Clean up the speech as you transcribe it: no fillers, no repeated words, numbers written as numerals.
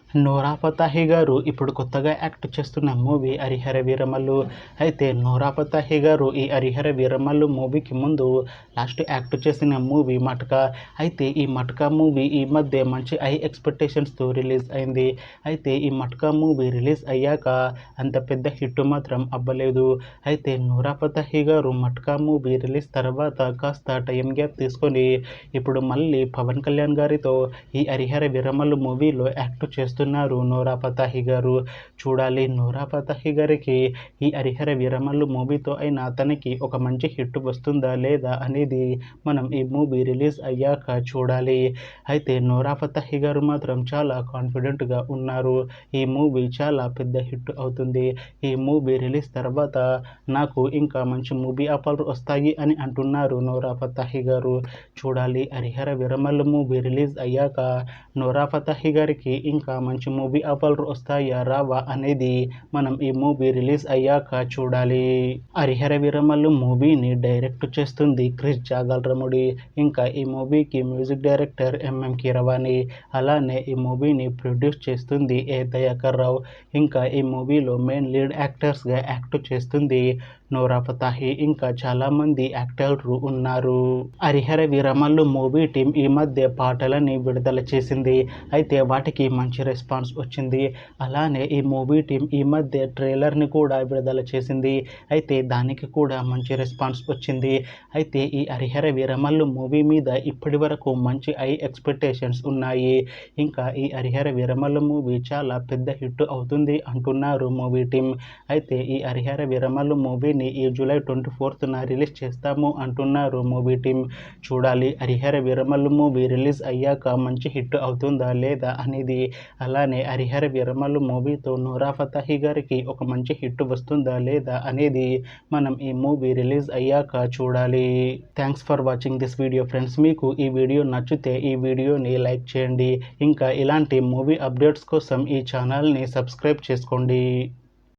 నోరా ఫతేహి గారు ఇప్పుడు కొత్తగా యాక్ట్ చేస్తున్న మూవీ 'హరిహర వీరమల్లు'. అయితే నోరా ఫతేహి గారు ఈ 'హరిహర వీరమల్లు' మూవీకి ముందు లాస్ట్ యాక్ట్ చేసిన మూవీ 'మటకా'. అయితే ఈ 'మటకా' మూవీ ఈ మధ్య మంచి హై ఎక్స్పెక్టేషన్స్తో రిలీజ్ అయింది. అయితే ఈ 'మటకా' మూవీ రిలీజ్ అయ్యాక అంత పెద్ద హిట్ మాత్రం అవ్వలేదు. అయితే నోరా ఫతేహి గారు 'మటకా' మూవీ రిలీజ్ తర్వాత కాస్త టైం గ్యాప్ తీసుకొని ఇప్పుడు మళ్ళీ పవన్ కళ్యాణ్ గారితో ఈ 'హరిహర వీరమల్లు' మూవీలో యాక్ట్ చేస్తున్నారు నోరా ఫతేహి గారు. చూడాలి నోరా ఫతేహి గారికి ఈ 'హరిహర వీరమల్లు' మూవీతో అయినా తనకి ఒక మంచి హిట్ వస్తుందా లేదా అనేది మనం ఈ మూవీ రిలీజ్ అయ్యాక చూడాలి. అయితే నోరా ఫతేహి గారు మాత్రం చాలా కాన్ఫిడెంట్గా ఉన్నారు. ఈ మూవీ చాలా పెద్ద హిట్ అవుతుంది. ఈ మూవీ రిలీజ్ తర్వాత నాకు ఇంకా మంచి మూవీ ఆఫర్లు వస్తాయి అని అంటున్నారు నోరా ఫతేహి గారు. చూడాలి 'హరిహర వీరమల్లు' మూవీ రిలీజ్ అయ్యాక నోరా ఫతేహి గారికి ఇంకా మంచి మూవీ ఆఫర్లు వస్తాయా రావా అనేది మనం ఈ మూవీ రిలీజ్ అయ్యాక చూడాలి. 'హరిహర వీరమల్లు' మూవీని డైరెక్ట్ చేస్తుంది క్రిష్ జాగర్లమూడి. ఇంకా ఈ మూవీకి మ్యూజిక్ డైరెక్టర్ ఎంఎం కీరవాణి. అలానే ఈ మూవీని ప్రొడ్యూస్ చేస్తుంది ఏ దయాకర్ రావు. ఇంకా ఈ మూవీలో మెయిన్ లీడ్ యాక్టర్స్గా యాక్ట్ చేస్తుంది నోరా ఫతేహి. ఇంకా చాలామంది యాక్టర్లు ఉన్నారు. 'హరిహర వీరమల్లు' మూవీ టీం ఈ మధ్య పాటలని విడుదల చేసింది. అయితే వాటికి మంచి రెస్పాన్స్ వచ్చింది. అలానే ఈ మూవీ టీం ఈ మధ్య ట్రైలర్ని కూడా విడుదల చేసింది. అయితే దానికి కూడా మంచి రెస్పాన్స్ వచ్చింది. అయితే ఈ 'హరిహర వీరమల్లు' మూవీ మీద ఇప్పటి వరకు మంచి హై ఎక్స్పెక్టేషన్స్ ఉన్నాయి. ఇంకా ఈ 'హరిహర వీరమల్లు' మూవీ చాలా పెద్ద హిట్ అవుతుంది అంటున్నారు మూవీ టీం. అయితే ఈ 'హరిహర వీరమల్లు' మూవీని ఈ జూలై 24న రిలీజ్ చేస్తాము అంటున్నారు మూవీ టీం. చూడాలి 'హరిహర వీరమల్లు' మూవీ రిలీజ్ అయ్యాక మంచి హిట్ అవుతుందా లేదా అనేది. అలానే 'హరిహర వీరమల్లు' మూవీతో నోరా ఫతేహి గారికి ఒక మంచి హిట్ వస్తుందా లేదా అనేది మనం ఈ మూవీ రిలీజ్ అయ్యాక చూడాలి. Thanks for watching this video friends. మీకు ఈ వీడియో నచ్చితే ఈ వీడియోని లైక్ చేయండి. ఇంకా ఇలాంటి మూవీ అప్డేట్స్ కోసం ఈ ఛానల్ని సబ్స్క్రైబ్ చేసుకోండి.